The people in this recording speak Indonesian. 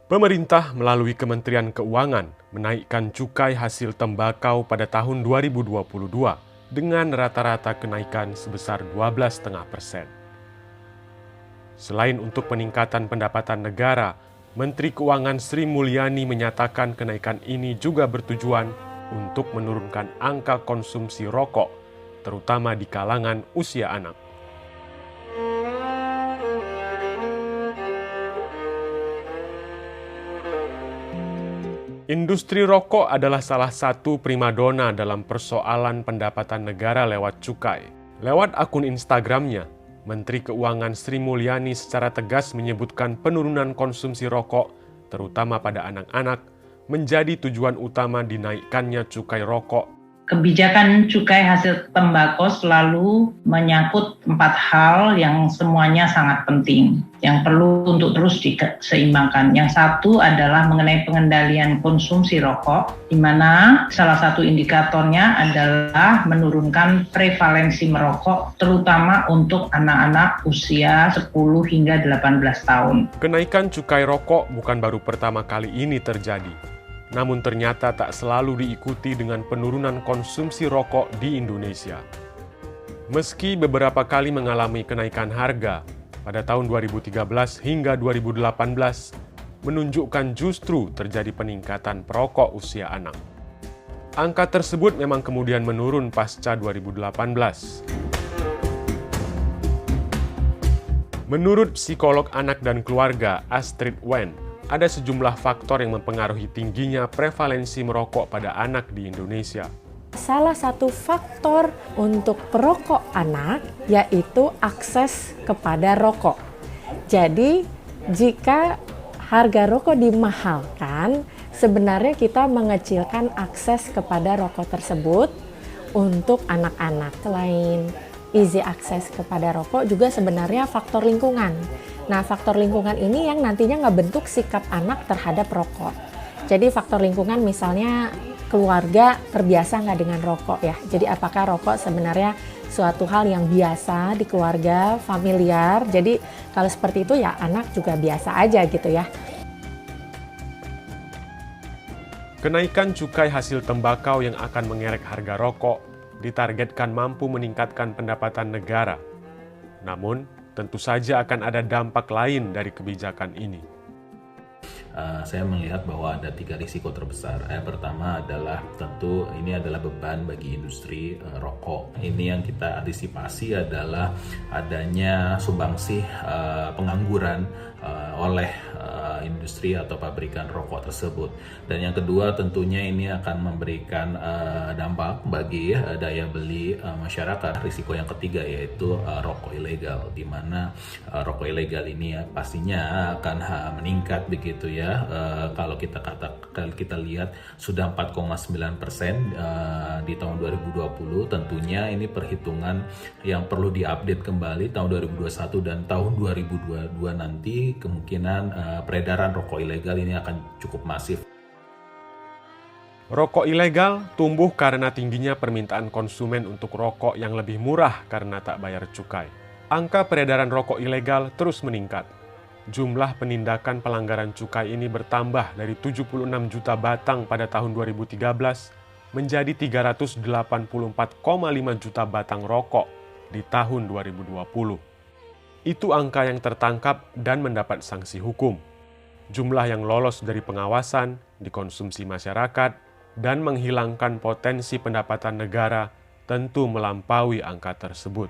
Pemerintah melalui Kementerian Keuangan menaikkan cukai hasil tembakau pada tahun 2022 dengan rata-rata kenaikan sebesar 12,5%. Selain untuk peningkatan pendapatan negara, Menteri Keuangan Sri Mulyani menyatakan kenaikan ini juga bertujuan untuk menurunkan angka konsumsi rokok, terutama di kalangan usia anak. Industri rokok adalah salah satu primadona dalam persoalan pendapatan negara lewat cukai. Lewat akun Instagramnya, Menteri Keuangan Sri Mulyani secara tegas menyebutkan penurunan konsumsi rokok, terutama pada anak-anak, menjadi tujuan utama dinaikkannya cukai rokok. Kebijakan cukai hasil tembakau selalu menyangkut 4 hal yang semuanya sangat penting, yang perlu untuk terus diseimbangkan. Yang satu adalah mengenai pengendalian konsumsi rokok, di mana salah satu indikatornya adalah menurunkan prevalensi merokok, terutama untuk anak-anak usia 10 hingga 18 tahun. Kenaikan cukai rokok bukan baru pertama kali ini terjadi. Namun ternyata tak selalu diikuti dengan penurunan konsumsi rokok di Indonesia. Meski beberapa kali mengalami kenaikan harga, pada tahun 2013 hingga 2018 menunjukkan justru terjadi peningkatan perokok usia anak. Angka tersebut memang kemudian menurun pasca 2018. Menurut psikolog anak dan keluarga Astrid Wen, ada sejumlah faktor yang mempengaruhi tingginya prevalensi merokok pada anak di Indonesia. Salah satu faktor untuk perokok anak yaitu akses kepada rokok. Jadi, jika harga rokok dimahalkan, sebenarnya kita mengecilkan akses kepada rokok tersebut untuk anak-anak. Selain easy akses kepada rokok, juga sebenarnya faktor lingkungan. Nah, faktor lingkungan ini yang nantinya ngebentuk sikap anak terhadap rokok. Jadi faktor lingkungan misalnya keluarga terbiasa nggak dengan rokok ya. Jadi apakah rokok sebenarnya suatu hal yang biasa di keluarga, familiar. Jadi kalau seperti itu ya anak juga biasa aja gitu ya. Kenaikan cukai hasil tembakau yang akan mengerek harga rokok ditargetkan mampu meningkatkan pendapatan negara. Namun, tentu saja akan ada dampak lain dari kebijakan ini. Saya melihat bahwa ada 3 risiko terbesar. Pertama adalah tentu ini adalah beban bagi industri rokok. Ini yang kita antisipasi adalah adanya sumbangsih pengangguran oleh industri atau pabrikan rokok tersebut. Dan yang kedua tentunya ini akan memberikan dampak bagi daya beli masyarakat. Risiko yang ketiga yaitu rokok ilegal, di mana rokok ilegal ini ya pastinya akan meningkat begitu ya. Kalau kita lihat sudah 4,9% di tahun 2020, tentunya ini perhitungan yang perlu diupdate kembali tahun 2021 dan tahun 2022 nanti kemungkinan peredaran rokok ilegal ini akan cukup masif. Rokok ilegal tumbuh karena tingginya permintaan konsumen untuk rokok yang lebih murah karena tak bayar cukai. Angka peredaran rokok ilegal terus meningkat. Jumlah penindakan pelanggaran cukai ini bertambah dari 76 juta batang pada tahun 2013 menjadi 384,5 juta batang rokok di tahun 2020. Itu angka yang tertangkap dan mendapat sanksi hukum. Jumlah yang lolos dari pengawasan, dikonsumsi masyarakat, dan menghilangkan potensi pendapatan negara tentu melampaui angka tersebut.